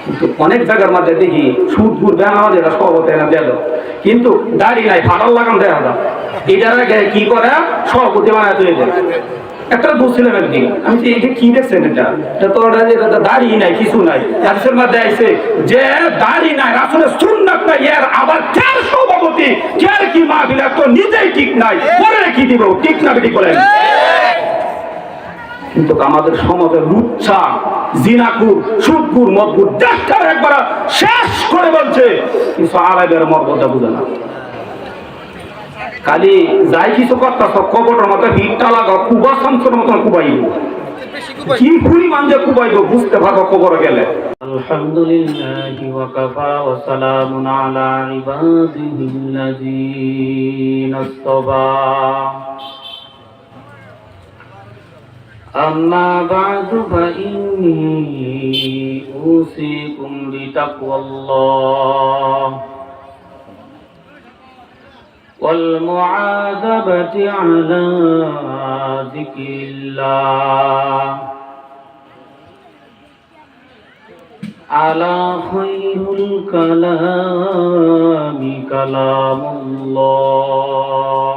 কিন্তু অনেক জায়গার মধ্যে দেখি সুদ গুড় বেনা যেটা সভাপতি না দেয়, কিন্তু দাড়ি নাই ফাটাল লাগান দেওয়া যায়, এটার আগে কি করে সভাপতি বানায় তৈরি দেয়। একটা বলছিলাম একদিন, আমি যে এটা কি দেখছেন, এটা তো দাড়ি নাই কিছু নাই, হাদিসের মধ্যে আইছে যে দাড়ি নাই আসলে সুন্নাত নাই, এর আবার কার সভাপতি কার কি মাহফিল, তো নিজেই ঠিক নাই, পরে কি দিব, ঠিক না ঠিক বলেন। কিন্তু আমাদের সমাজের লুচ্ছা জিনাকুর সুদকুর মদকুর ডাক্তার একবার শেষ করে বলছে, কিছু আলাইদের মর্যাদা বুঝে না। খালি যাই কিছু করতেছ কবরের মতো হিটটা লাগাও, কুবা শামসের মতন কুবাইব, কি পরিমাণ যে কুবাইব বুঝতে পারবো কবরে গেলে। আলহামদুলিল্লাহি ওয়া কাফা ওয়া সালামুন আলা ইবাদিহিল্লাযীনা ইসতাফা। أما بعد فإني أوصيكم بتقوى الله والمعاذبة على ذكر الله، على خير الكلام كلام الله،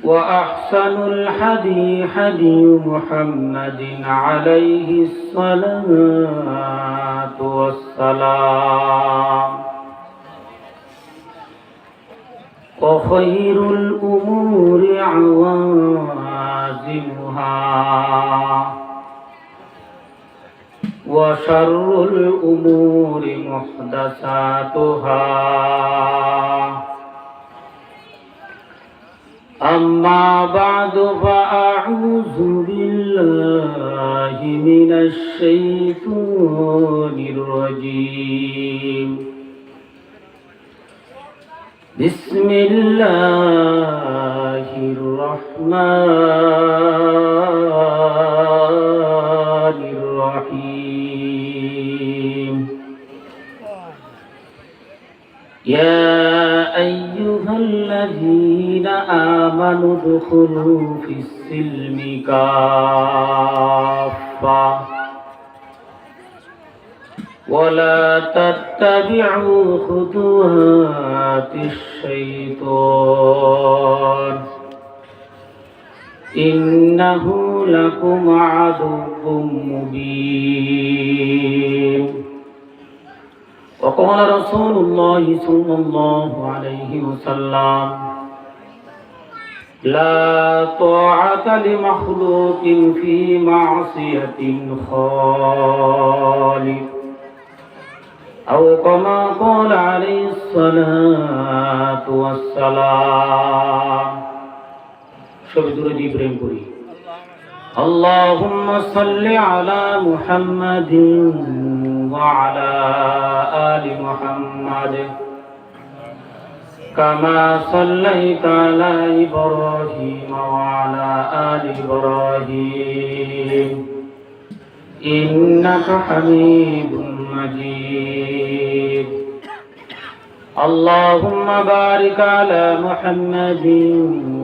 وأحسن الحدي حدي محمد عليه الصلاة والسلام، وخير الأمور عوازمها، وشر الأمور محدثاتها. أما بعد فأعوذ بالله من الشيطان الرجيم. بسم الله الرحمن الرحيم. يا أيها الذين آمنوا ادخلوا في السلم كافة ولا تتبعوا خطوات الشيطان إنه لكم عدو مبين. وقال رسول الله صلى الله عليه وسلم لا طاعة لمخلوق في معصية الخالق، أو كما قال عليه الصلاة والسلام. شبدور إبراهيم قولي اللهم صل على محمد وعلى آل محمد كما صليت على إبراهيم وعلى آل إبراهيم إنك حميد مجيد. اللهم بارك على محمد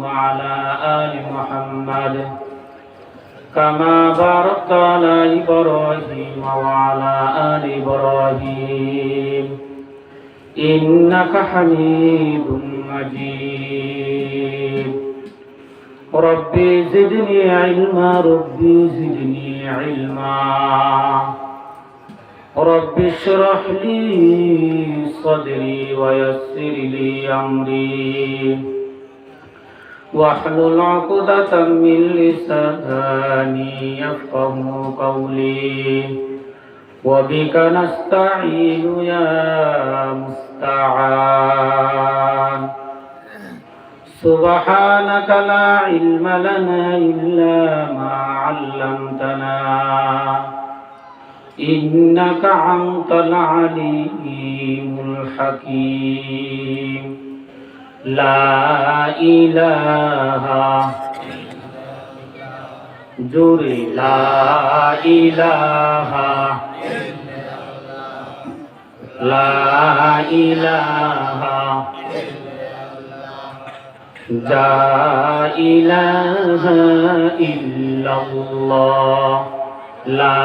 وعلى آل محمد كما باركت على إبراهيم وعلى آل إبراهيم إنك حميد مجيد. ربي زدني علما، ربي زدني علما، ربي اشرح لي صدري ويسر لي أمري واحلل عقدة من لساني يفقه قولي. وبك نستعين يا مستعان. سبحانك لا علم لنا إلا ما علمتنا إنك أنت العليم الحكيم. لا إله جوري لا إله لا إله لا إله إلا الله লা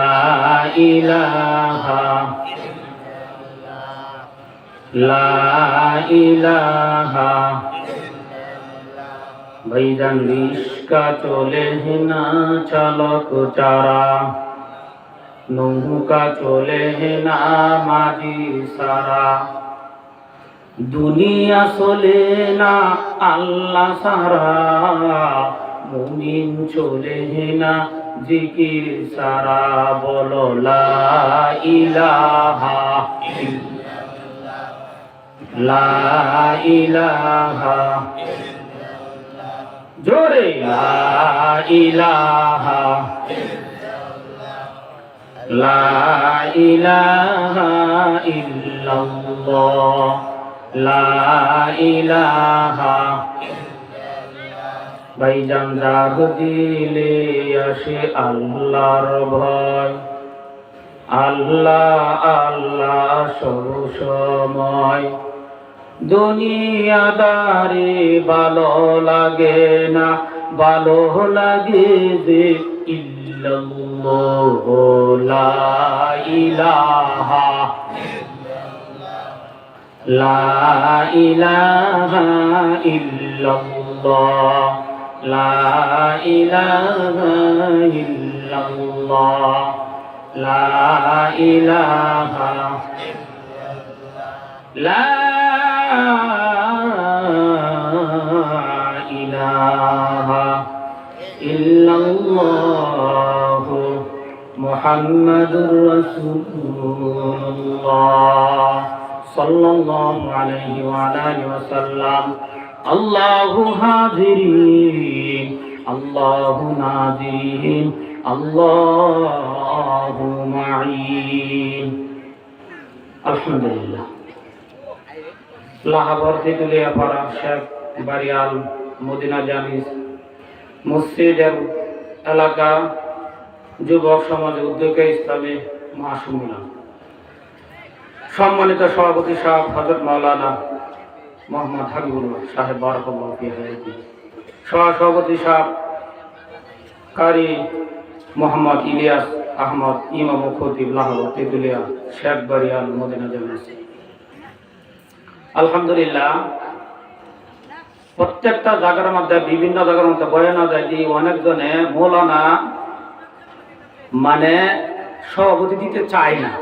ইলাহা লা ইলাহা ভাইজান রিস্কা চলে না চালক চারা নৌকা চলে না মাঝি সারা দুনিয়া চলে না আল্লাহ সারা মুমিন চলে না জিকির সারা বলো লা ইলাহা লা ইলাহা জোরে লা ইলাহা লা ইলাহা ইল্লাল্লাহ লা ইলাহা ভাইজান রাগ দিলে আসে আল্লাহর ভয় আল্লাহ আল্লাহ সব সময় দুনিয়াদারি ভালো লাগে না ভালো লাগে যে ইল্লাল্লাহ লা ইলাহা লা ইলাহা ইল্লাল্লাহ লা ইলাহা ইল্লাল্লাহ লা ইলাহা লা ইলাহা ইল্লাল্লাহ মুহাম্মাদুর রাসূলুল্লাহ সাল্লাল্লাহু আলাইহি ওয়া আলিহি ওয়াসাল্লাম আল্লাহু হাজিরিন আল্লাহু নাজিরিন আল্লাহু মাঈন আলহামদুলিল্লাহ লাহোর তেতুলিয়া পাড়া শেখ বারিয়াল মদিনা জামিস মসজিদের এলাকা যুবক সমাজ উদ্যোগে ইসলামী মহাসম্মেলন সম্মানিত সভাপতি সাহেব হযরত মাওলানা মোহাম্মদ হাবিবুল্লাহ সাহেব বারাকাল্লাহু ফি হায়াতি সভাপতি সাহেব কারি মোহাম্মদ ইলিয়াস আহমদ ইমাম ও খতিব লাহোর তেতুলিয়া শেখ বারিয়াল মদিনা জামিস আলহামদুলিল্লাহ প্রত্যেকটা জায়গার মধ্যে বিভিন্ন জায়গার মধ্যে বয়ান যায় যে অনেকজনে মৌলানা মানে সভাপতি দিতে চায় না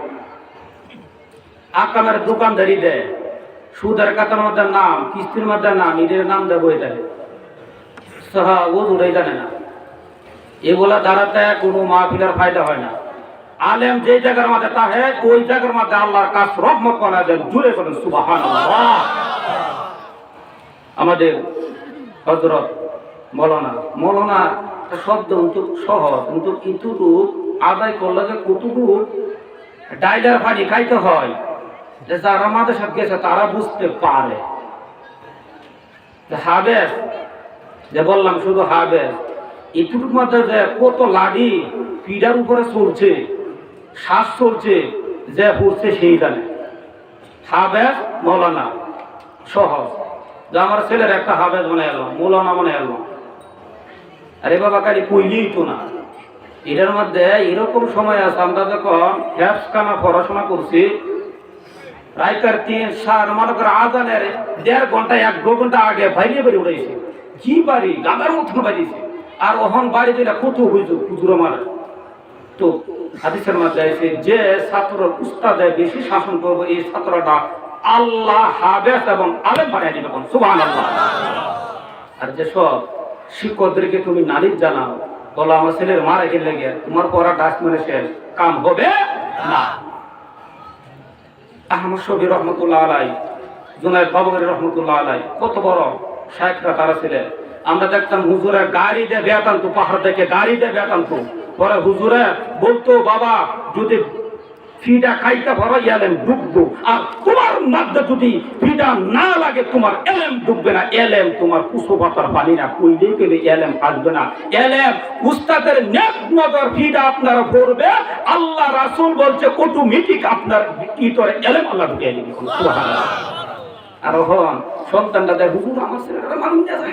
আকামের দোকানদারি দেয় সুদের খাতার মধ্যে নাম কিস্তির মধ্যে নাম ঈদের নাম দেয় বই দেয় সাহা ও উড়ে জানে না এগুলা দ্বারাতে কোনো মাহফিলের ফায়দা হয় না আলেম যে জায়গার মধ্যে তাহে ওই জায়গার মধ্যে আল্লাহর কাজ রহমত করা যায় জুড়ে করেন সুবহানাল্লাহ আমাদের হযরত মৌলানা শব্দ কিন্তু সহজ কিন্তু কিন্তু আদায় করলে যে কতটুকু ডাইলার পানি খাইতে হয় যারা আমাদের সাথে গেছে তারা বুঝতে পারে হাবেস যে বললাম শুধু হাবেস এটুকুর মধ্যে যে কত লাঠি পিঠার উপরে চলছে শ্বাস চলছে যে পড়ছে সেই জানে হাবেস মৌলানা সহজ যে আমার ছেলের একটা হাবেস মনে এলো মৌলানা মনে এলো আরে বাবা কালি কইলেই তো না এটার মধ্যে এরকম সময় আছে আমরা যখন হ্যাপসখানা পড়াশোনা করছি রাইতার 3-4 মনে করে আজানের 1.5 ঘন্টা 1-2 ঘন্টা আগে বাইরে বেরিয়ে উঠেছে কি বাড়ি গাদার মতন বাড়িয়েছে আর ওহন বাড়ি দিলে কত হয়েছে হুজুর মারা তো হাদিসের মধ্যে আছে যে ছাত্র উস্তাদে বেশি শাসন করবে এই ছাত্রটা আল্লাহ হাবেস এবং আলেম বানিয়ে দিবে সুবহানাল্লাহ আর যে সব শিক্ষকদেরকে তুমি নালিশ জানাও বলো আমার ছেলের মা রেখে লেগে তোমার পড়া ডাস্টবিনে শেষ কাম হবে না আহমদ শফি রহমতুল্লাহ আলাই জুনায়েদ বাবুগরি রহমতুল্লাহ আলাই কত বড় শায়েখরা তারা ছিলেন আমরা দেখতাম হুজুরে গাড়ি দিয়ে বেতান্ত পাহাড় থেকে গাড়ি দিয়ে বেতান্ত পরে হুজুরে বলতো বাবা যদি ফিটা খাইতে পারো এলেম ডুববো আর তোমার মধ্যে যদি ফিটা না লাগে তোমার এলেম ডুববে না এলেম তোমার কুসো পাতার পানি না কইলেই পেলে এলেম আসবে না এলেম উস্তাদের নেক নজর ফিটা আপনারা পড়বে আল্লাহ রাসূল বলছে অটোমেটিক আপনার ভিতরে এলেম আল্লাহ ঢুকিয়ে দিবে সুবহানাল্লাহ আর হন সন্তানটা দেয় হুজুর আমার ছেলেটা মানুষ আছে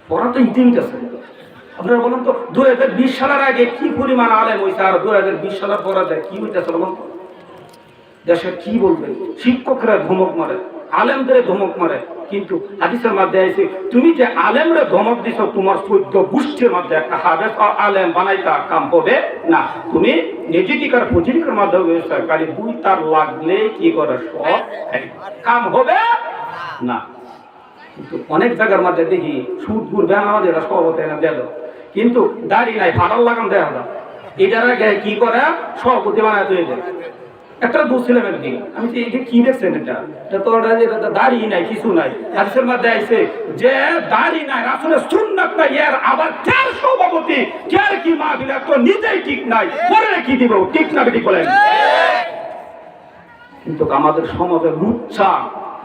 পড়া তো ইতিমিত আছে আপনারা বলুন তো 2020 সালের আগে কি পরিমাণ আলেম হয়েছে, আর 2020 সালের পরে কি হইতেছে বলুন তো? দেশে কি বলবে? শিক্ষকরা ধমক মারে, আলেমদের ধমক মারে, কিন্তু হাদিসের মধ্যে আছে তুমি যে আলেমরে ধমক দিছ তোমার 14 গোষ্ঠীর মধ্যে একটা হাবেস আলেম বানাইতা কাম হবে না। তুমি নেজিটিকার পজিটিকার মাধ্যমে সরকারি 2 তার লাগলে কি করে সব কাম হবে না। কিন্তু অনেক জায়গার মধ্যে দেখি সুদগুর ব্যান আমাদের সভাপতি না দেয়, কিন্তু দাড়ি নাই ফাটাল লাগান দেয় না। এটার আগে কি করে সভাপতি বানায় তৈরি দেয়। একটা বুঝছিলাম একদিন, আমি তো এটা কি দেখছেন, এটা তো দাড়ি নাই কিছু নাই। হাদিসের মধ্যে আইছে যে দাড়ি নাই আসলে সুন্নাত নাই, এর আবার কার সভাপতি কার কি মাহফিল তো নিজেই ঠিক নাই, পরে কি দিব? ঠিক না বেটি বলেন? কিন্তু আমাদের সমাজে লুচ্ছা,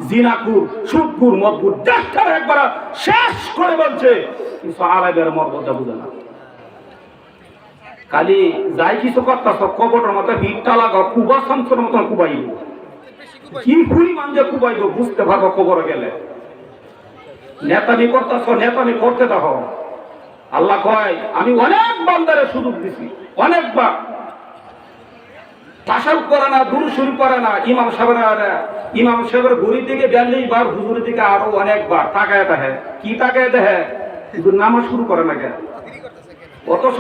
জিনাকুর, সুদকুর, মদকুর ডাক্তার একবার শেষ করে বলছে, কিন্তু আলেমের মর্যাদা বুঝে না। খালি যাই কিছু করতেছ কবরের মতো ভিড়টা লাগাও, কুবা শামসের মতন কুবাইব। কি পরিমাণ যে কুবাইব বুঝতে পারবো কবরে গেলে। নেতামি করতেছ, নেতামি করতে দেখো। আল্লাহ কয় আমি অনেক বান্দারে সুযোগ দিছি, অনেকবার তাসাউফ করে না, দুরূদ শরীফ করে না, ইমাম সাহেবের ঘড়ির দিকে 42 বার, হুজুরের দিকে আরো অনেকবার তাকায় দেখে। কি তাকায় দেখে? কিন্তু নামাজ শুরু করে না কেন? অথচ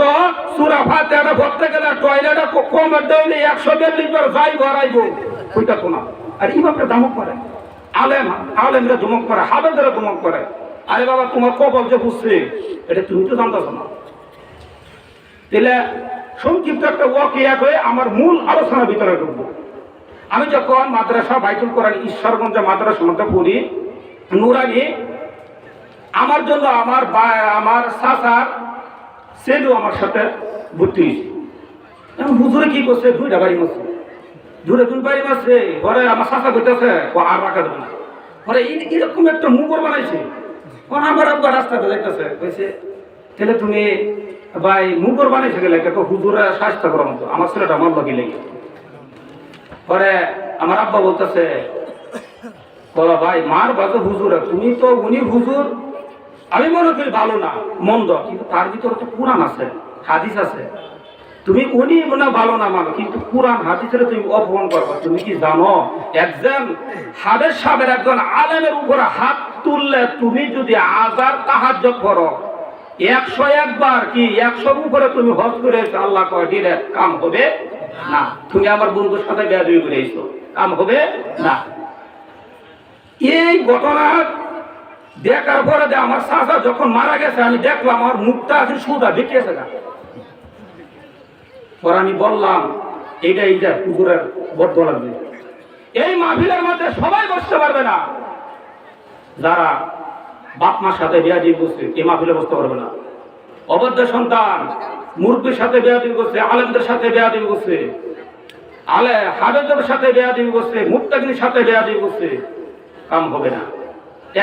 সূরা ফাতিহা পড়তে গেলে টয়লেটে কমের দেইলে 142 বার যাই ভরাইব, ওইটা তো না। আর ইমামরা ধমক করে, আলেমরা ধমক করে, হাবেদরা ধমক করে। আরে বাবা তোমার কবর যে বুঝছে এটা তুমি তো জানতেছ না। তাহলে সংক্ষিপ্ত একটা ওয়াকিয়া হয়ে আমার মূল আলোচনার ভিতরে ঢুকবো। আমি যখন মাদ্রাসা বাইতুল কোরআন ঈশ্বরগঞ্জ মাদ্রাসার মধ্যে পড়ি, নুরানি, আমার জন্য আমার চাচার ছেলেও আমার সাথে ভর্তি হয়েছে। হুজুরে কি করছে? 2টা বাড়ি মারছে, 2 বাড়ি মারছে। ঘরে আমার চাচা করতেছে আর রাখা দেবে না, ঘরে এরকম একটা মুগর বানাইছে। আমার আব্বা রাস্তাতে দেখতেছে, কইছে তাহলে তুমি ভাই মুগর বানাইছে গেলে হুজুরে স্বাস্থ্য করার মতো আমার ছেলেটা আমার বাকি লেগে। পরে আমার আব্বা বলতেছে ভাই মার বাজে হুজুরে, তুমি তো উনি হুজুর আমি মনে করি ভালো না মন্দ, কিন্তু তার ভিতরে তো কোরআন আছে, হাদিস আছে। তুমি উনি মনে ভালো না মানো, কিন্তু কোরআন হাদিসের তুমি অপমান করবে। তুমি কি জানো একজন হাবের সাহেবের একজন আলেমের উপরে হাত তুললে তুমি যদি 1000 তাহাজ্জুদ করো, 101 বার কি 100 উপরে তুমি হজ করে আল্লাহ কয় দিলে কাম হবে না। তুমি আমার বন্ধুর সাথে বেয়াদবি করে এসো, কাম হবে না। এই ঘটনা দেখার পরে আমার চাচা যখন মারা গেছে আমি দেখলাম আমার মুখটা আছে সুদা দেখিয়েছে না। পরে আমি বললাম এইটা পুকুরের বদ্ধ লাগবে। এই মাহফিলের মধ্যে সবাই বসতে পারবে না, যারা বাপ মার সাথে বেয়াদবি করছে এই মাহফিলে বসতে পারবে না। অবৈধ সন্তান মুরব্বীর সাথে বেয়াদবি করছে, আলেমদের সাথে বেয়াদবি করছে, হাবেদের সাথে বেয়াদবি করছে, মুত্তাকিনের সাথে বেয়াদবি করছে, কাম হবে না।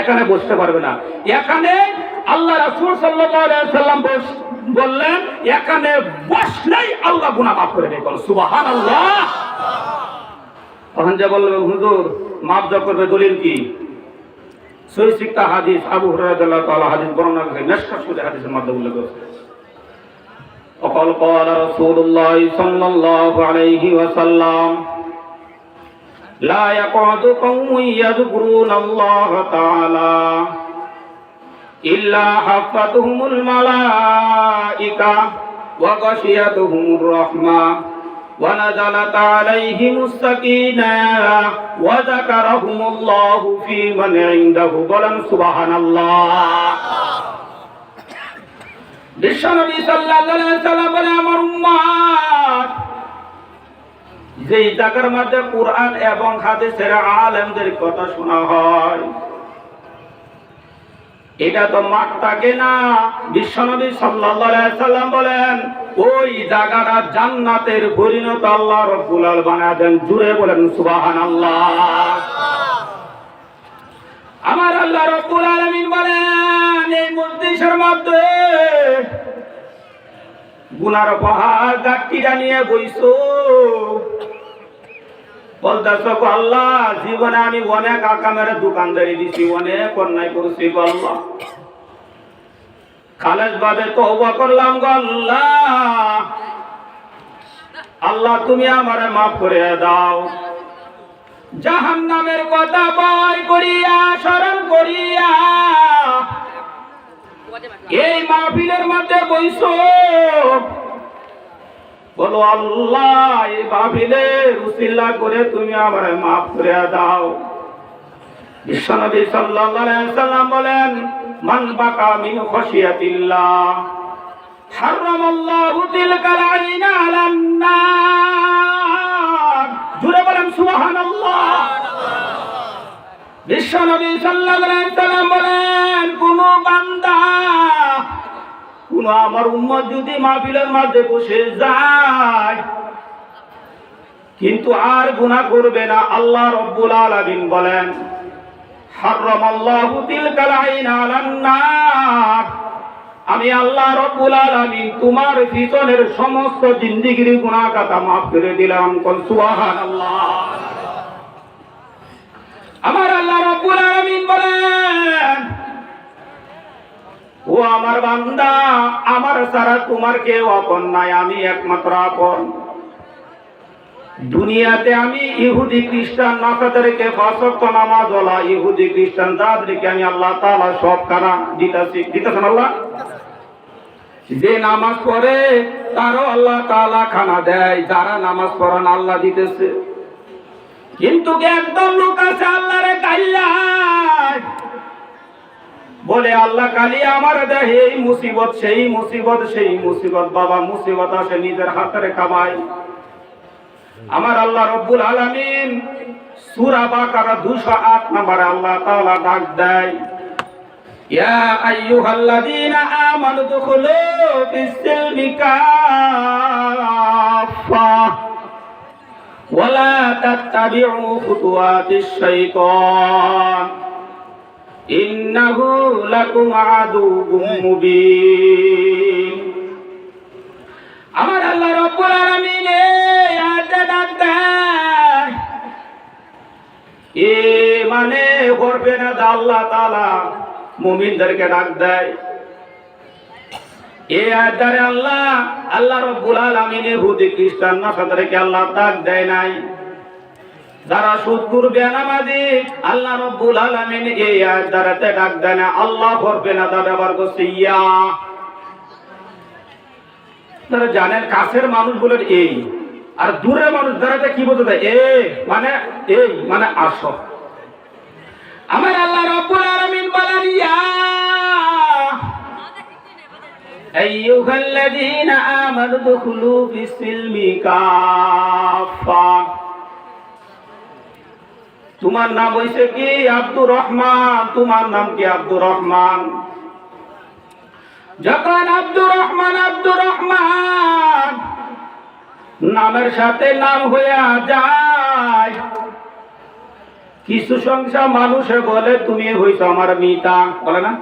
এখানে বসতে পারবে না। এখানে আল্লাহ রাসূল সাল্লাল্লাহু আলাইহি সাল্লাম বললেন এখানে বসলেই আল্লাহ গুনাহ মাফ করে দেয়। বল সুবহানাল্লাহ। তখন যে বললেন হুজুর মাফ যা করবে দলিল কি? সহিহ সিক্কা হাদিস আবু হুরায়রা রাদিয়াল্লাহু তাআলা হাদিস বর্ণনা করে মেশকাত শরীফ হাদিসের মাধ্যমে উল্লেখ করেছে। وقال قال رسول الله صلى الله عليه وسلم لا يقعد قوم يذكرون الله تعالى إلا حفتهم الملائكة وغشيتهم الرحمة ونزلت عليهم السكينة وذكرهم الله في من عنده بلن سبحان الله. বিশ্বনবী সাল্লাল্লাহু আলাইহি সাল্লাম বলে আমার উম্মত যেই জায়গার মধ্যে কোরআন এবং হাদিসের আলেমদের কথা শোনা হয় এটা তো মাঠ থাকে না। বিশ্বনবী সাল্লাল্লাহু আলাইহি সাল্লাম বলেন ওই জায়গাটা জান্নাতের পরিণত আল্লাহ রাব্বুল আলামিন বানায় দেন। জুড়ে বলেন সুবহানাল্লাহ। আমার আল্লাহ রাব্বুল আলামিন বলেন এই মজলিসের মধ্যে গুনার পাহাড় গাট্টিটা নিয়ে বইছো, বলতেছো আল্লাহ জীবনে আমি অনেক আকামের দোকানদারি দিছি, অনেক অন্যায় করছি আল্লাহ, খালেস ভাবে তওবা করলাম গো আল্লাহ, আল্লাহ তুমি আমারে মাফ করে দাও। জাহান্নামের কথা ভয় করিয়া স্মরণ করিয়া এই মাহফিলের মধ্যে বইছো, বলো আল্লাহ এই মাহফিলের উসিলা করে তুমি আমারে মাফ করে দাও। বিশ্বনবী সাল্লাল্লাহু আলাইহি ওয়াসাল্লাম বলেন, মান বাকা মিন খাশিয়াতিল্লাহ হারামাল্লাহু তিলকাল আইনা আলান নার। জুড়ে বলেন সুবহানাল্লাহ। বিশ্বনবী সাল্লাল্লাহু আলাইহি ওয়াসাল্লাম বলেন, কোন বান্দা, কোন আমার উম্মত যদি মাহফিলের মধ্যে বসে যায় কিন্তু আর গুনাহ করবে না, আল্লাহ রাব্বুল আলামিন বলেন হারামাল্লাহু তিলকাল আইনা আলান নার, আমি আল্লাহ রাব্বুল আলামিন তোমার পিছনের সমস্ত জিন্দেগির গুনাহ খাতা মাফ করে দিলাম। কোন সুবহানাল্লাহ। আমার আল্লাহ রাব্বুল আলামিন বলেন, ও আমার বান্দা, আমার ছাড়া তোমার কেউ আপন নাই, আমি একমাত্র আপন। দুনিয়াতে আমি ইহুদি খ্রিস্টান নাসাদেরকে পাঁচ ওয়াক্ত নামাজ ওয়ালা ইহুদি খ্রিস্টান যাদেরকে আমি আল্লাহ তাআলা সব খানা দিতেছেন আল্লাহ, যে নামাজ পড়ে তারও আল্লাহ তাআলা খানা দেয়, যারা নামাজ পড়ে না আল্লাহ দিতেছে। কিন্তু একদম লোক আছে আল্লাহরে গাইলায়, বলে আল্লাহ কালি আমার দেহে এই মুসিবত সেই মুসিবত সেই মুসিবত, বাবা মুসিবত আসে নিজের হাতে কামাই। আমার আল্লাহ রব্বুল আলামিন সূরা বাকারা 208 নম্বরে আল্লাহ তাআলা ডাক দেয়, ইয়া আইয়ুহাল্লাযীনা আমানু দুখুলু ফিস-সিলমি কাফা ওয়া লা তাত্তাবিউ খুতুওয়াতিশ শাইতান ইন্নাহু লাকুম আদুউম মুবিন। আমার আল্লাহ রাব্বুল আলামিন এই আয়াতটা ডাক দেয়, মানে করবে না আল্লাহ তাআলা মুমিনদেরকে ডাক দেয়। এই আয়াতটারে আল্লাহ রাব্বুল আলামিন ইহুদি খ্রিস্টান নাসাদেরকে আল্লাহ ডাক দেয় নাই। যারা সুদখোর বেনামাজি আল্লাহ রাব্বুল আলামিন এই আয়াত দ্বারাতে ডাক দেয় না, আল্লাহ করবে না তা ব্যবহার করছে ইয়া। তারা জানেন কাছের মানুষ বলে এই, আর দূরের মানুষ দ্বারাতে কি বলতে দেয় এ মানে এই মানে আসো। আমার আল্লাহ রাব্বুল আলামিন বলেন, ইয়া আইয়ুহাল্লাযীনা আমানু দুখুলু ফিস-সিলমি কাফা। তোমার নাম হইছে কি আব্দুর রহমান, তোমার নাম কি আব্দুর রহমান। যখন আব্দুর রহমান নামের সাথে নাম হইয়া যায়, কিছু সংখ্যা মানুষে বলে তুমি হইছো আমার মিতা, বলে না,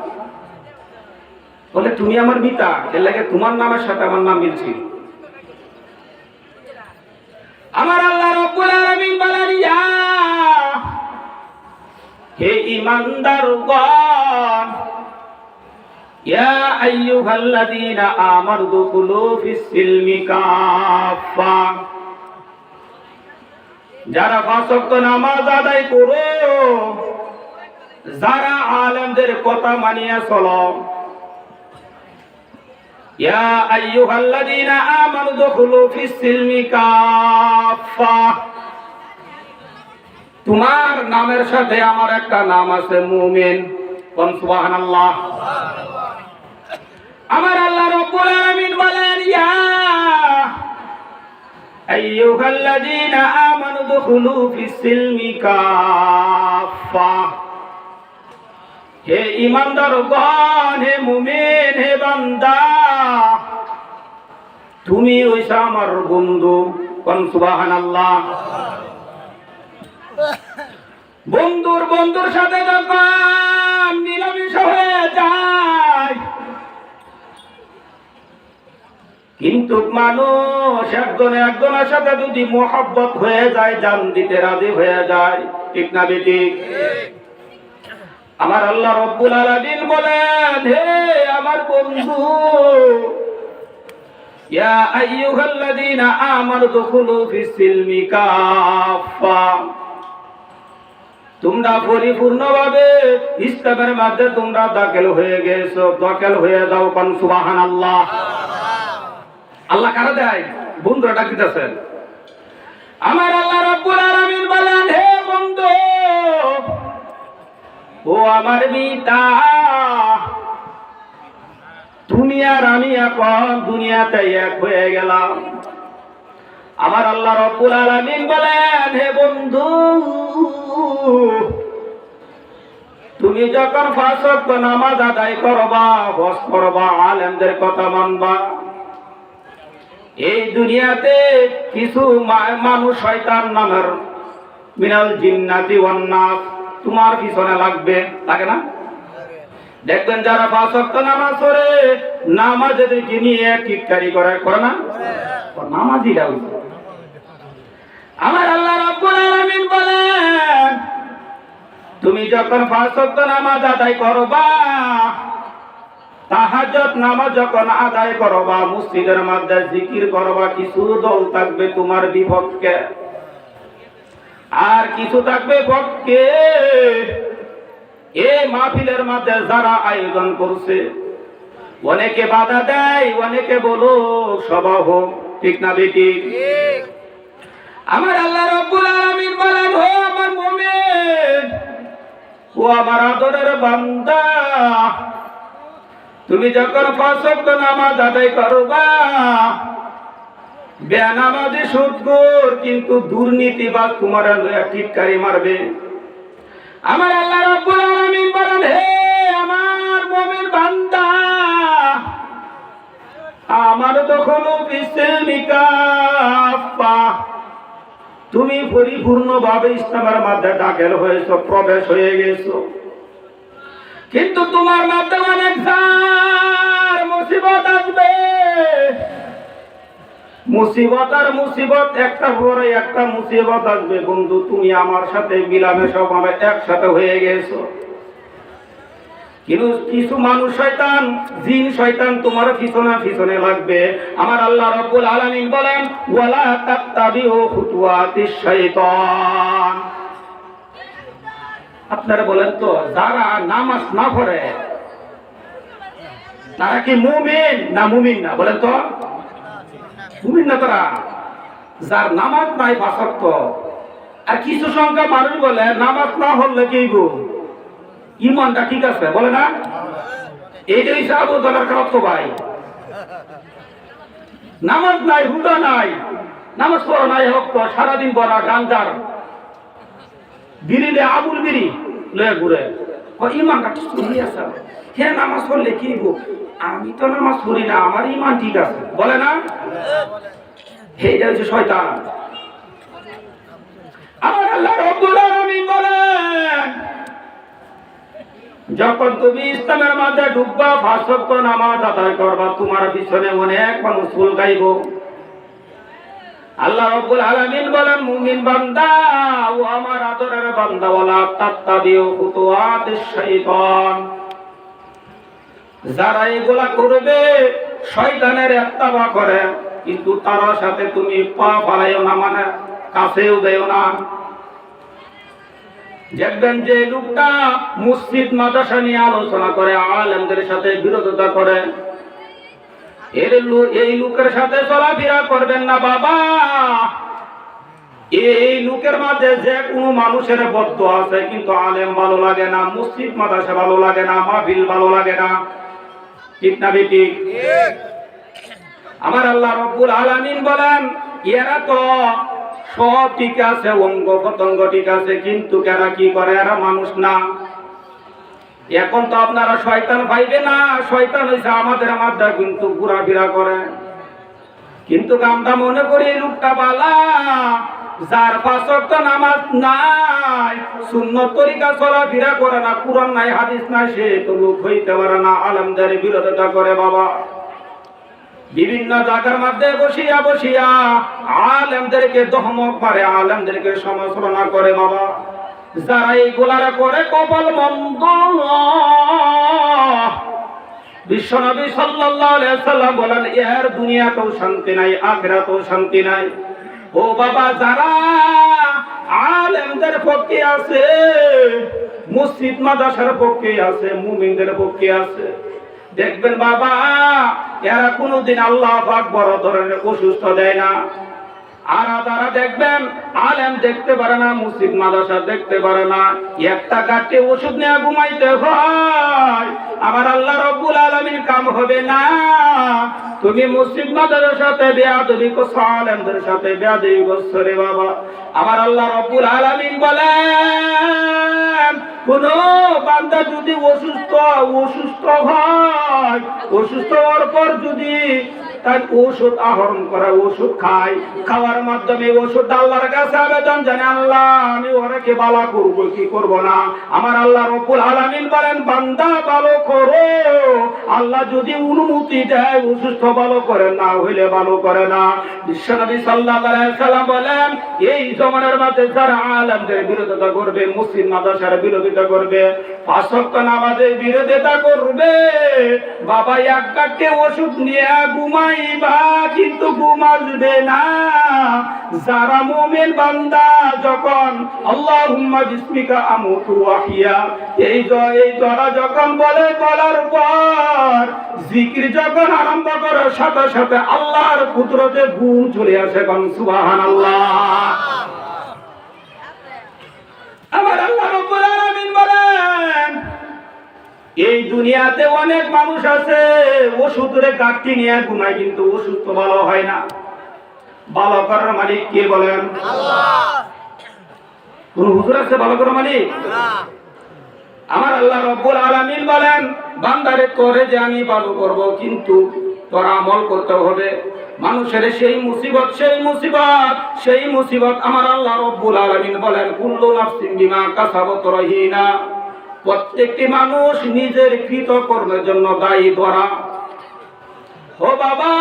বলে তুমি আমার মিতা, এর লাগে তোমার নামের সাথে আমার নাম মিলছে। আমার আল্লাহ রাব্বুল আলামিন বলেন, ইয়া হে ঈমানদারগণ, ইয়া আইয়ুহাল্লাযীনা আমানু দুখুলু ফিস-সিলমি কাফা। যারা পাঁচ ওয়াক্ত নামাজ আদায় করো, যারা আলেমদের কথা মানিয়া চলো, ইয়া আইয়ুহাল্লাযীনা আমানু দুখুলু ফিস-সিলমি কাফা। তোমার নামের সাথে আমার একটা নাম আছে মুমিন। কোন সুবহানাল্লাহ। আমার আল্লাহ রাব্বুল আলামিন বলেন, ইয়া আইয়ুহাল্লাযীনা আমানু দুখুলু ফিস-সিলমি কাফা। হে ঈমানদারগণ, হে মুমিন, হে বান্দা, তুমি হইছো আমার বন্ধু। কোন সুবহানাল্লাহ। বন্ধুর সাথে যখন মিলামিশা হয়ে যায়, কিন্তু মানুষ একজনের সাথে যদি মোহাব্বত হয়ে যায়, জান দিতে রাজি হয়ে যায়, ঠিক না বেঠিক? আমার আল্লাহ রব্বুল আলামিন বলেন, হে আমার বন্ধু, ইয়া আইয়ুহাল্লাযীনা আমানু দুখুলু ফিস-সিলমি কাফা, তোমরা পরিপূর্ণভাবে ইসলামের মধ্যে তোমরা দাখিল হয়ে গেছো, দাখিল হয়ে যাও। কোন সুবহানাল্লাহ। আল্লাহ কারা দেয়? বন্ধুরা ডাকিতেছেন। আমার আল্লাহ রাব্বুল আলামিন বলেন, হে বন্ধু, ও আমার মিতা, তুমি আর আমি এখন দুনিয়াতে এক হয়ে গেলাম। আমার আল্লাহ রাব্বুল আলামিন বলেন, হে বন্ধু, তুমি যখন 5 ওয়াক্ত নামাজ আদায় করবা, হজ করবা, আলেমদের কথা মানবা, এই দুনিয়াতে কিছু মানুষ শয়তান নামের মিনাল জিন্নাতি ওয়ান নাস তোমার পিছনে লাগবে, লাগে না? দেখবেন যারা 5 ওয়াক্ত নামাজ পড়ে, নামাজেদেরকে নিয়ে টিটকারি করে না? নামাজিরা আমার আল্লাহ রাব্বুল আলামিন বলেন, তুমি যখন 5 ওয়াক্ত নামাজ আদায় করবা, তাহাজ্জুদ নামাজ যখন আদায় করবা, মসজিদের মধ্যে জিকির করবা, কিছু দল থাকবে তোমার বিপক্ষে আর কিছু থাকবে পক্ষে। এই মাহফিলের মধ্যে যারা আয়োজন করছে, অনেকে বাধা দেয়, অনেকে বলো সভা হোক, ঠিক না বেটি? আমার আল্লাহ রাব্বুল আলামিন বলেন, ও আমার মুমিন, ও আমার আদরের বান্দা, তুমি যখন 5 ওয়াক্ত নামাজ আদায় করবা, বেনামাজি সুদখোর কিন্তু দুর্নীতিবাজ তোমার টিটকারি মারবে। আমার আল্লাহ রাব্বুল আলামিন বলেন, হে আমার মুমিন বান্দা, আমার দখল ফিস-সিলমি কাফা, তুমি পরিপূর্ণভাবে ইসলামের মধ্যে দাখিল হয়েছো, প্রবেশ হয়ে গেছো, কিন্তু তোমার মধ্যে অনেক মুসিবত আসবে। মুসিবত আর মুসিবত, একটা পরে একটা মুসিবত আসবে। বন্ধু, তুমি আমার সাথে মিলামেশা ভাবে একসাথে হয়ে গেছো, কিন্তু কিছু মানুষ শয়তান, জিন শয়তান তোমার পিছনে লাগবে। আমার আল্লাহ রাব্বুল আলামিন বলেন, ওয়ালা তাত্তাবিউ খুতুওয়াতিশ শাইতান। আপনারা বলেন তো, যারা নামাজ না পড়ে তারা কি মুমিন না মুমিন না? বলেন তো, মুমিন না তারা? যার নামাজ নাই 5 ওয়াক্ত, আর কিছু সংখ্যা মানুষ বলে নামাজ না হলে কি গো, ইমানটা ঠিক আছে, বলে না? এইটাই আবু জাহলের খারাপ তো ভাই। নামাজ নাই, হুদা নাই, নামাজ পড়া নাই, হোক তো সারাদিন পড়া গাঞ্জার বিড়িলে আবুল বিড়ি লয়ে ঘুরে, ইমানটা ঠিক আছে। হে নামাজ পড়লে কি গো, আমি তো নামাজ পড়ি না, আমার ইমান ঠিক আছে, বলে না? এইটা হচ্ছে শয়তান। আমার আল্লাহ রাব্বুল আলামিন বলেন, যখন তুমি ইসলামের মধ্যে ঢুকবা, 5 ওয়াক্ত নামাজ আদায় করবা, তোমার পিছনে অনেক মানুষ ফুল গাইব। আল্লাহ রাব্বুল আলামিন বলেন, মুমিন বান্দা, ও আমার আদরের বান্দা, ওয়ালা তাত্তাবিউ খুতুওয়াতিশ শাইতান, যারা এগুলা করবে শয়তানের ইত্তেবা করে, কিন্তু তার সাথে তুমি পা ফেলাইও না, মানে কাছেও যাইও না। দেখবেন যে লোকটা মসজিদ মাদ্রাসা নিয়ে আলোচনা করে, আলেমদের সাথে বিরোধিতা করে, এই লোকের সাথে চলাফেরা করবেন না বাবা। এই লোকের মাঝে যে কোনো মানুষের বদ্ধ আছে, কিন্তু আলেম ভালো লাগে না, মসজিদ মাদ্রাসা ভালো লাগে না, মাহফিল ভালো লাগে না, ঠিক না বেটি? আমার আল্লাহ রাব্বুল আলামিন বলেন, এরা তো সব ঠিক আছে, অঙ্গ প্রত্যঙ্গ ঠিক আছে, কিন্তু এরা কি করে, এরা মানুষ না। এখন তো আপনারা শয়তান পাইবে না, শয়তান হইছে আমাদের মধ্যে কিন্তু ঘোরাফেরা করে, কিন্তু আমরা মনে করি এই লোকটা বালা, যার 5 ওয়াক্ত নামাজ নাই, সুন্নত তরিকা চলাফেরা করে না, কুরআন নাই, হাদিস নাই, সে তো লোক হইতে পারে না। আলেমদের বিরোধিতা করে বাবা, বিভিন্ন জায়গার মধ্যে বসিয়া বসিয়া আলেমদেরকে দহমক মারে, আলেমদেরকে সমালোচনা করে বাবা। যারা এইগুলারা করে কপাল মন্দ। বিশ্বনবী সাল্লাল্লাহু আলাইহি সাল্লাম বলেন এর দুনিয়াতেও শান্তি নাই, আখিরাতেও শান্তি নাই। ও বাবা, যারা আলেমদের পক্ষে আছে, মসজিদ মাদ্রাসার পক্ষে আছে, মুমিনদের পক্ষে আছে, দেখবেন বাবা এরা কোনোদিন আল্লাহ পাক বড় ধরনের অসুস্থ দেয় না। আর তারা দেখবেন আলেম দেখতে পারে না, মসজিদ মাদ্রাসা দেখতে পারে না, একটা গাছে ওষুধ নিয়ে ঘুমাইতে হয়। আমার আল্লাহ রব্বুল আলামিন কাম হবে না। তুমি মসজিদ মাদ্রাসার সাথে বেয়াদবি করছো, আলেমদের সাথে বেয়াদবি করছো রে বাবা। আমার আল্লাহ রব্বুল আলামিন বলেন কোন বান্দা যদি অসুস্থ হয়, অসুস্থ হওয়ার পর যদি তার ওষুধ আহরণ করা, ওষুধ খায়, খাওয়ার মাধ্যমে ওষুধ আল্লাহর কাছে আবেদন জানে, আল্লাহ আমি ওরাকে ভালো করবো কি করব না। আমার আল্লাহ রব্বুল আলামিন বলেন বান্দা ভালো করো, আল্লাহ যদি অনুমতি দেয় অসুস্থ ভালো করে, না হইলে ভালো করে না। বিশ্বনবী সাল্লাল্লাহু আলাইহি সাল্লাম বলেন এই জমানার মধ্যে যারা আলেমদের বিরোধিতা করবে, মসজিদ মাদ্রাসার বিরোধিতা করবে, পাঁচ ওয়াক্ত নামাজের বিরোধিতা করবে, বাবা এক কাটকে ওষুধ নিয়ে ঘুমাইবা কিন্তু ঘুম আসবে না। যারা মুমিন বান্দা যখন আল্লাহুম্মা বিসমিকা আমুতু ওয়া আহইয়া এই দোয়া যখন বলে, বলার পর জিকির যখন আরম্ভ করে, সাথে সাথে আল্লাহর কুদরতে ঘুম চলে আসে। কোন সুবহানাল্লাহ। আমার আল্লাহ রাব্বুল আলামিন বলেন এই দুনিয়াতে অনেক মানুষ আছে ওষুধের কাটতি নিয়ে ঘুমায় কিন্তু ওষুধ তো ভালো হয় না। ভালো করার মালিক কে বলেন? আল্লাহ। কোন হুজুর আছে ভালো করার মালিক? না। আমার আল্লাহ রাব্বুল আলামিন বলেন বান্দারে করে যে আমি ভালো করব, কিন্তু তোর আমল করতে হবে। মানুষের সেই মুসিবত আমার আল্লাহ রাব্বুল আলামিন বলেন কুল্লু নাফসিন বিমা কাসাবাত রাহিনা। প্রত্যেকটি মানুষ নিজের কৃত কর্মের জন্য দায়ী ধরা। ও বাবা,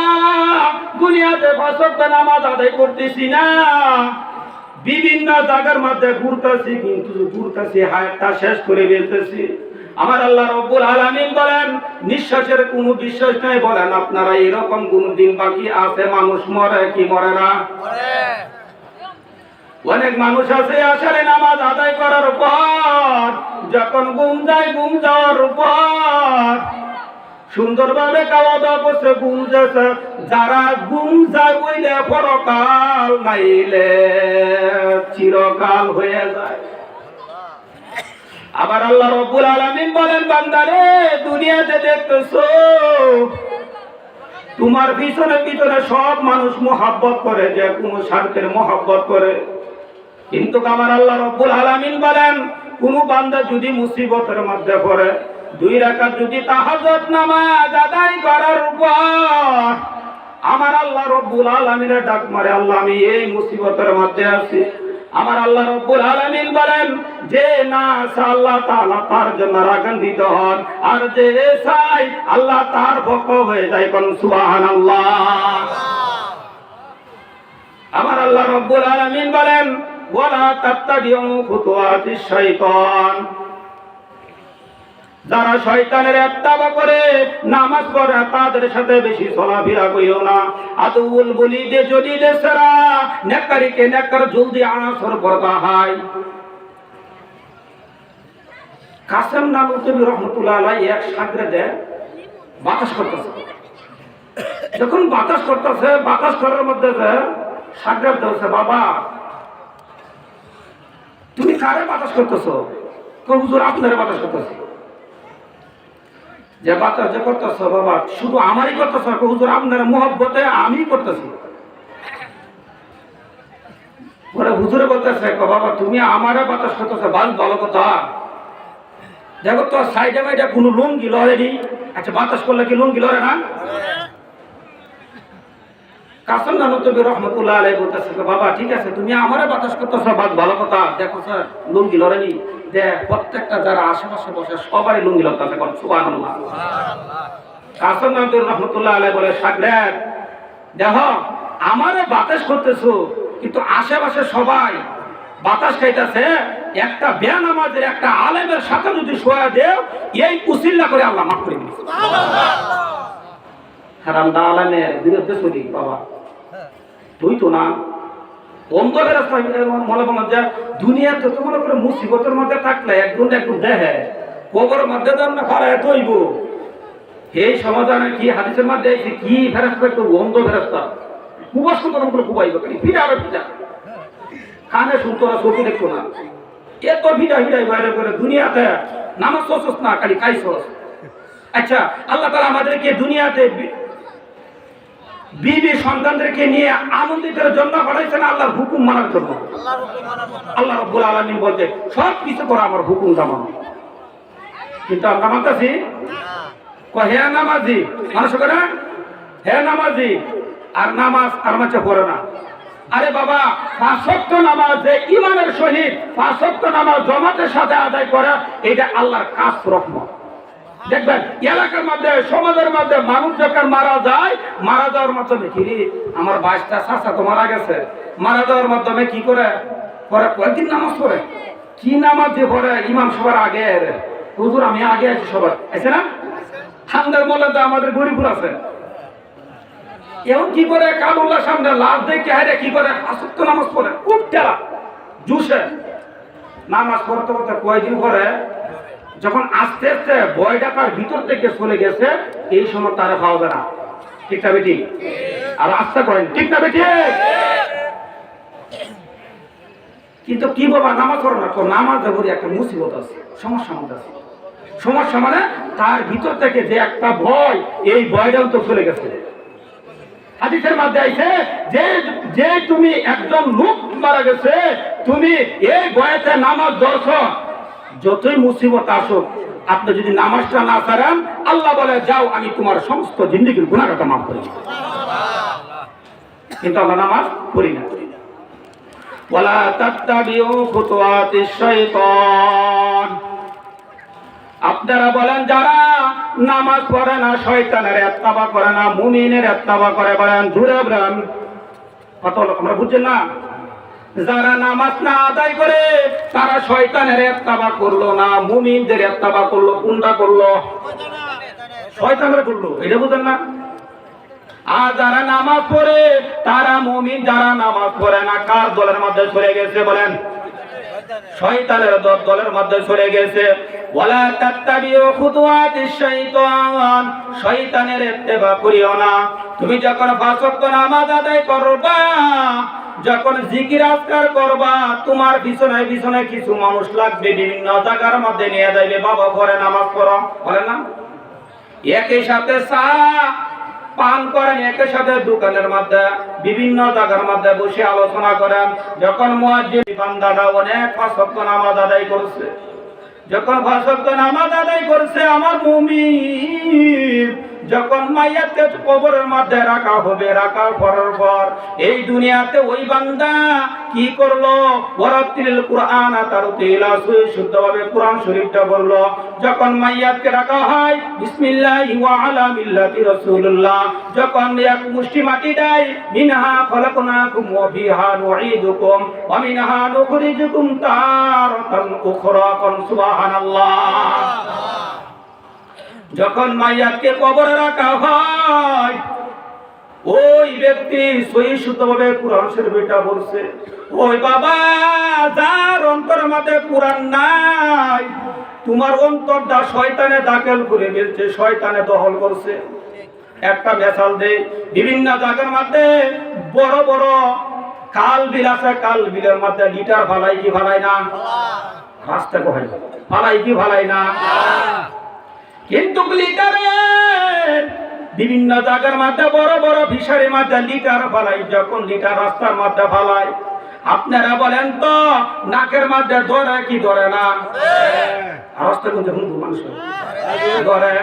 দুনিয়াতে পাঁচ ওয়াক্ত নামাজ আদায় করতেছি না, বিভিন্ন জায়গার মধ্যে ঘুরতেছি, কিন্তু ঘুরতেছি হায়াতটা শেষ করে ফেলতেছি। আমার আল্লাহ রাব্বুল আলামিন বলেন নিঃশ্বাসের কোনো বিশ্বাস নাই। বলেন আপনারা এরকম কোন দিন বাকি আছে মানুষ মরে কি মরে না? অনেক মানুষ আছে আসলে নামাজ আদায় করার পর যখন ঘুম যায়, ঘুম যাওয়ার পর সুন্দরভাবে খাওয়া দাওয়া করছে, ঘুম যাচ্ছে। যারা ঘুম যায় বইলে পরকাল নাইলে চিরকাল হয়ে যায়। আবার আল্লাহ রাব্বুল আলামিন বলেন বান্দারে দুনিয়াতে দেখতেছো তোমার পিছনে পিছনে সব মানুষ মহব্বত করে, যে কোনো স্বার্থের মহব্বত করে, কিন্তু আমার আল্লাহ রাব্বুল আলামিন বলেন কোন বান্দা যদি মুসিবতের মধ্যে পড়ে, 2 রাকাত যদি তাহাজ্জুদ নামাজ আদায় করার উপর আমার আল্লাহ রাব্বুল আলামিনের ডাক মারে, আল্লাহ আমি এই মুসিবতের মধ্যে আছি, আমার আল্লাহ রাব্বুল আলামিন বলেন যে না আল্লাহ তাআলা তার জন্য রাগান্বিত হন, আর যে চাই আল্লাহ তার পক্ষ হয়ে যায়। কোন সুবহানাল্লাহ। আমার আল্লাহ রাব্বুল আলামিন বলেন ওয়ালা তাত্তাবিউ খুতুওয়াতিশ শাইতান। যারা শয়তানের ইত্তেবা করে নামাজ পড়ে তাদের সাথে বেশি চলাফেরা করিও না। আদুল বলিদে যদি দেশরা নেকারিকে নেকার জলদি আসর পড়তা হয়। কাসেম নানুতুবি রহমাতুল্লাহ আলাইহি এক সাগরেদে বাতাস করতেছে, যখন বাতাস করতেছে বাতাস করার মধ্যে সাগরেদ বলছে বাবা তুমি কারে বাতাস করতেছো? হুজুর আপনারে বাতাস করতেছি। যে বাতাস যে করতেছ বাবা শুধু আমারই করতেছ? হুজুর আপনার মোহব্বতে আমি করতেছি। পরে হুজুরে বলতেছে বাবা তুমি আমারে বাতাস করতেছ, ভালো কথা। দেখো তো সাইডে মাইডে কোনো লুঙ্গি লড়েনি। আচ্ছা বাতাস করলে কি লুঙ্গি লড়ে না? কাসেম নানুতুবি রহমাতুল্লাহ আলাইহি বলতেছে বাবা ঠিক আছে তুমি আমারে বাতাস করতেছ, ভালো কথা। দেখো স্যার লুঙ্গি লড়েনি, দেখ প্রত্যেকটা যারা আশেপাশে বসে সবারই লুঙ্গি লড়তেছে। সুবহানাল্লাহ। কাসেম নানুতুবি রহমাতুল্লাহ আলাইহি বলে সাগরেদ দেখো আমারে বাতাস করতেছো, কিন্তু আশেপাশে সবাই বাতাস খাইতেছে, একটা বেনামাজের একটা আলেমের সাথে যদি শোয়া দেও, এই উসিল্লা করে আল্লাহ মাফ করে দিবে। হারামদা আলেমের বিরুদ্ধে চলি বাবা, তুই তো না অন্ধকার রাস্তায় মনে মনে যা দুনিয়াতে তো মনে করে মুসিবতের মধ্যে থাকলে একদম দেখে কবরের মধ্যে যান না ফারায় তৈব এই সমাধানে কি হাদিসের মধ্যে কি ফেরস্তা একটু অন্ধ ফেরস্তা কুবাস করে কুবাইব ফিরে আরো ফিরা কানে শুনতো না, চোখে দেখতো না, এত ভিড়া ভিড়াই বাইরে করে দুনিয়াতে নামাজ সস না খালি খাইছস। আচ্ছা, আল্লাহ তাআলা আমাদেরকে দুনিয়াতে বিবি সন্তানদেরকে নিয়ে আনন্দিতের জন্য পাঠাইছেন, আল্লাহর হুকুম মানার জন্য। আল্লাহ রাব্বুল আলামিন বলতে সব কিছু করা আমার হুকুমটা মানো, কিন্তু আমরা মানতেছি হে নামাজি মানুষ করে, হে নামাজি আর নামাজ আর মাঝে পড়ে না। আরে বাবা, 5 ওয়াক্ত নামাজ ইমানের সহিত 5 ওয়াক্ত নামাজ জামাতের সাথে আদায় করা, এটা আল্লাহর কাজ রহমত। দেখবেন এলাকার মধ্যে সমাজের মধ্যে মানুষ যখন মারা যায়, মারা যাওয়ার মাধ্যমে কি আমার বাইশটা চাচা তো মারা গেছে, মারা যাওয়ার মাধ্যমে কি করে পরে কয়েকদিন নামাজ পড়ে, কি নামাজ দিয়ে পড়ে ইমাম সবার আগে, হুজুর আমি আগে আছি সবার, আছে না? ঠান্ডার মধ্যে তো আমাদের গরিবুর আছে, এমন কি করে কালুল্লাহ সামনে লাশ দেখে হারে কি করে আসক্ত নামাজ পড়ে, খুব টেরা জুসে নামাজ পড়তে পড়তে কয়েকদিন পরে যখন আস্তে আস্তে বয়টা তার ভিতর থেকে চলে গেছে, এই সময় তারা পাওয়া যায় না। ঠিক না বেটি? আর আস্থা করেন, ঠিক না বেটি? কিন্তু কি বাবা নামাজ পড়ো না, নামাজ ধরে একটা মুসিবত আছে, সমস্যা মধ্যে আছে। সমস্যা মানে তার ভিতর থেকে যে একটা ভয়, এই ভয়টাও তো চলে গেছে। হাদিসের মধ্যে আইছে যে যে তুমি একজন লোক মারা গেছে, তুমি এই ভয়েতে নামাজ ধরছো, যতই মুসিবত আসুক আপনি যদি নামাজটা না ছাড়েন, আল্লাহ বলে যাও আমি তোমার সমস্ত জিন্দেগীর গুনাহটা মাফ করে দেব। কিন্তু আমরা নামাজ পড়ি না। ওয়ালা তাত্তাবিউ খুতুওয়াতিশ শাইতান, আপনারা বলেন যারা নামাজ পড়ে না, শয়তানের ইত্তেবা করে না, মুমিনের ইত্তেবা করে, বলেন দূরে বলেন। কত লোক আমরা বুঝছেন না, যারা নামাজ না আদায় করে তারা শয়তানের ইত্তেবা করলো না, মুমিনদের ইত্তেবা করলো। কোনটা করলো? শয়তানের করলো, এটা বুঝেন না? আর যারা নামাজ পড়ে তারা মুমিন, যারা নামাজ পড়ে না কার দলের মধ্যে চলে গেছে বলেন? শয়তানের দলের মধ্যে চলে গেছে। ওয়ালা তাত্তাবিউ খুতুওয়াতিশ শাইতান, শয়তানের ইত্তেবা করিও না। তুমি যখন 5 ওয়াক্ত নামাজ আদায় করবা, যখন জিকির আজকার করবা, তোমার পিছনে পিছনে কিছু মানুষ লাগবে, বিভিন্ন জায়গার মধ্যে নিয়ে যাবে, বাবা ঘরে নামাজ পড়ো, বলে না? একই সাথে চা পান করেন, একই সাথে দোকানের মধ্যে বিভিন্ন জায়গার মধ্যে বসে আলোচনা করেন। যখন মুয়াজ্জিন বান্দাটা অনেক 5 ওয়াক্ত নামাজ আদায় করছে, যখন 5 ওয়াক্ত নামাজ আদায় করছে, আমার মুমিন যখন মাইয়াতকে কবরের মধ্যে রাখা হবে, রাখার পরের পর এই দুনিয়াতে ওই বান্দা কি করলো? ওয়ারাতিল কুরআন তারতিলা, শুদ্ধভাবে কোরআন শরীফটা বললো। যখন মাইয়াতকে রাখা হয়, বিসমিল্লাহি ওয়া আলা মিল্লাতি রাসূলুল্লাহ, যখন এক মুষ্টি মাটি দেয়, মিনহা খলাকনাকুম ওয়া ফিহা নুঈদুকুম ওয়া মিনহা নুখরিজুকুম তারাতান উখরা, সুবহানাল্লাহ। যখন মাইয়াতকে কবরে রাখা হয়, ওই ব্যক্তি সহি শুদ্ধভাবে কোরআন শরীফটা বলছে, ওই বাবা যার অন্তরের মধ্যে কোরআন নাই, তোমার অন্তরটা শয়তানে দাখিল করে ফেলছে, শয়তানে দখল করছে। একটা মিসাল দেই, বিভিন্ন জায়গার মধ্যে বড় বড় কাল বিল আছে, কাল বিলের মধ্যে লিটার ফালাই কি ফালাই না? রাস্তা কোথায় ফালাই কি ফালাই না? কিন্তু লিটারের বিভিন্ন জায়গার মধ্যে বড় বড় ফিশারির মধ্যে লিটার ফালাই, যখন লিটার রাস্তার মধ্যে ফালাই, আপনারা বলেন তো নাকের মধ্যে ধরে কি ধরে না? রাস্তা কিন্তু মানুষ ধরে।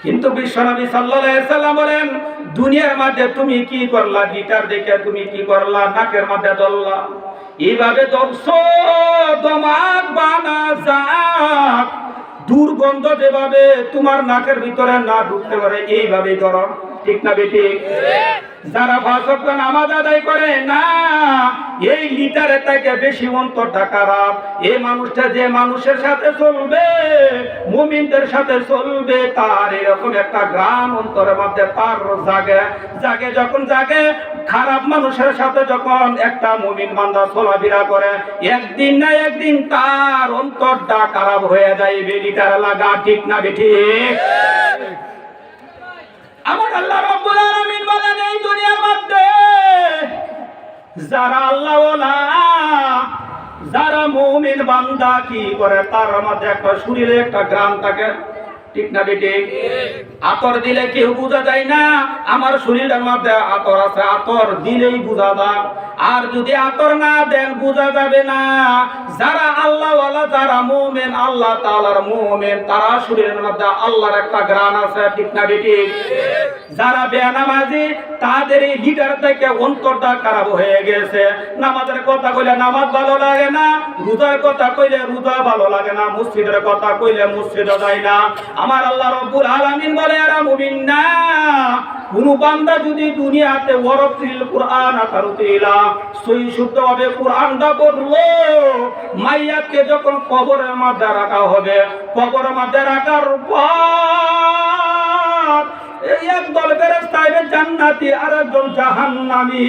কিন্তু বিশ্বনবী সাল্লাল্লাহু আলাইহি সাল্লাম বলেন, দুনিয়ার মধ্যে তুমি কি করলা? লিটার দেখে তুমি কি করলা? নাকের মধ্যে ধরলা। এইভাবে ধরছো, দমাক বানা যাক, দুর্গন্ধ যেভাবে তোমার নাকের ভিতরে না ঢুকতে পারে, এইভাবে ধরো। ঠিক না বেটি? যারা 5 ওয়াক্ত নামাজ আদায় করে না, এই লিটারের থেকে বেশি অন্তরটা খারাপ। এই মানুষটা যে মানুষের সাথে চলবে, মুমিনদের সাথে চলবে, তার এরকম একটা গ্রাম অন্তরের মধ্যে তার জাগে জাগে। যখন জাগে, খারাপ মানুষের সাথে যখন একটা মুমিন বান্দা চলাফেরা করে, একদিন না একদিন তার অন্তরটা খারাপ হয়ে যায়। লিটার লাগা, ঠিক না ঠিক? আমার আল্লাহ রাব্বুল আলামিন বলেন, এই দুনিয়ার মধ্যে যারা আল্লাহওয়ালা, যারা মুমিন বান্দা কি করে, তার মধ্যে একটা শরীরে একটা গ্রাম থাকে, ঠিক না বেঠিক? আতর দিলে কেউ বোঝা যায় না আমার শরীরের মধ্যে আতর আছে, আতর দিলেই বোঝা যায়। আর যদি আতর না দেন বোঝা যাবে না। যারা আল্লাহওয়ালা, যারা মুমিন, আল্লাহ তাআলার মুমিন, তারা শরীরের মধ্যে আল্লাহর একটা গ্রাম আছে, ঠিক না বেঠিক? যারা বেনামাজি, তাদের এই লিডার থেকে অন্তরটা খারাপ হয়ে গেছে। নামাজের কথা কইলে নামাজ ভালো লাগে না, রোজার কথা কইলে রোজা ভালো লাগে না, মসজিদের কথা কইলে মসজিদে যায় না। আমার আল্লাহ রাব্বুল আলামিন বলে, এরা মুমিন না। কোন বান্দা যদি দুনিয়াতে ওয়ারাতিল কুরআন আতারুতিলা, সহি শুদ্ধভাবে কুরআনটা পড়লো, মাইয়াতকে যখন কবরের মধ্যে রাখা হবে, কবরের মধ্যে রাখার পর একদল ফেরেশতা জান্নাতি আর একদল জাহান্নামী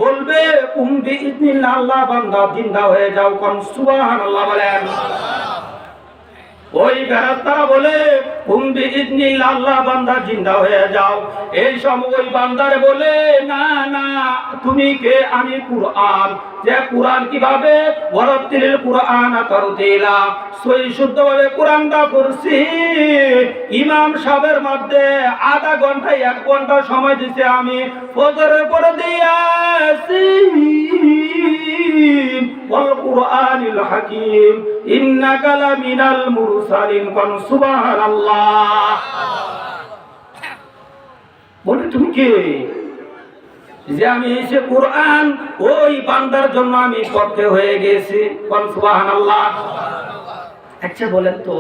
বলবে, কুমবি ইذনিল্লাহ, আল্লাহ বান্দা জিন্দা হয়ে যাও। কোন সুবহানাল্লাহ বলেন। ওই ফেরেশতারা বলে, কুমবি ইذনিল্লাহ, আল্লাহ বান্দা জিন্দা হয়ে যাও। এই সময় ওই বান্দারে বলে, না না, তুমি কে? আমি কুরআন। যে কুরআন কিভাবে? ওয়ারাতিল কুরআন তারতিলা, সহি শুদ্ধভাবে কুরআনটা পড়ছি। ইমাম সাহেবের মধ্যে আধা ঘন্টা 1 ঘন্টা সময় দিছি আমি, ফজরের পরে দিয়েছি। ওয়াল কুরআনিল হাকীম ইন্নাকা লামিনাল মুরসালিন। কোন সুবহানাল্লাহ। বলে, তুমি কে? যে আমি এসে কুরআন ওই বান্দার জন্য আমি পড়তে হয়ে গেছি। কোন সুবহানাল্লাহ। আচ্ছা বলেন তো,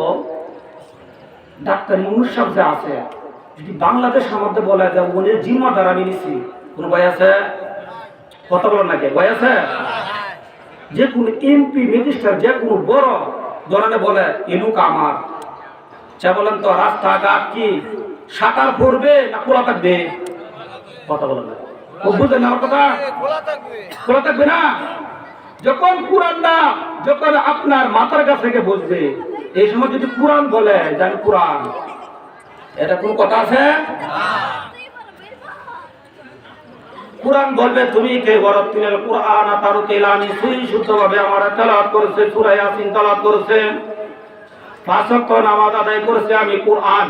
ডাক্তার ইউনূস সাহেব যে আছে, যদি বাংলাদেশের মধ্যে বলা যায় উনি জিম্মাদার আমি নিছি, কোন ভয় আছে? কথা বলেন নাকি? ভয় আছে? যে কোন এমপি মিনিস্টার, যে কোনো বড় ধরনের বলে, এলুক আমার, চা বলেন তো, রাস্তাঘাট কি সাঁতার পড়বে না খোলা থাকবে? কথা বলেন না, বুঝলেন না আমার কথা? খোলা থাকবে না। যখন কুরআনটা যখন আপনার মাথার কাছ থেকে বুঝবে, এই সময় যদি কুরআন বলে জানি কুরআন, এটা কোন কথা আছে? কুরআন বলবে, তুমি কে? ওয়ারাতিল কুরআন তারতিলা, আমি সহি শুদ্ধভাবে আমার তেলাওয়াত করেছে, সূরা ইয়াসিন তেলাওয়াত করেছে, 5 ওয়াক্ত নামাজ আদায় করেছে আমি কুরআন।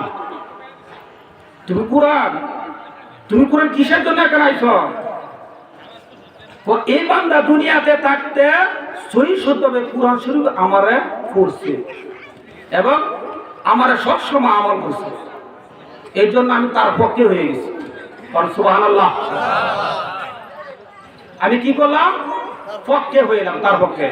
তুমি কুরআন, তুমি কুরআন কিসের জন্য এখানে আইছো? এই বান্দা দুনিয়াতে থাকতে সহি শুদ্ধভাবে কুরআন শরীফ আমারে পড়ছে এবং আমারে সবসময় আমল করছে, এই জন্য আমি তার পক্ষে হয়ে গেছি। সুবহানাল্লাহ। আমি কি করলাম? পক্ষে হইলাম, তার পক্ষে।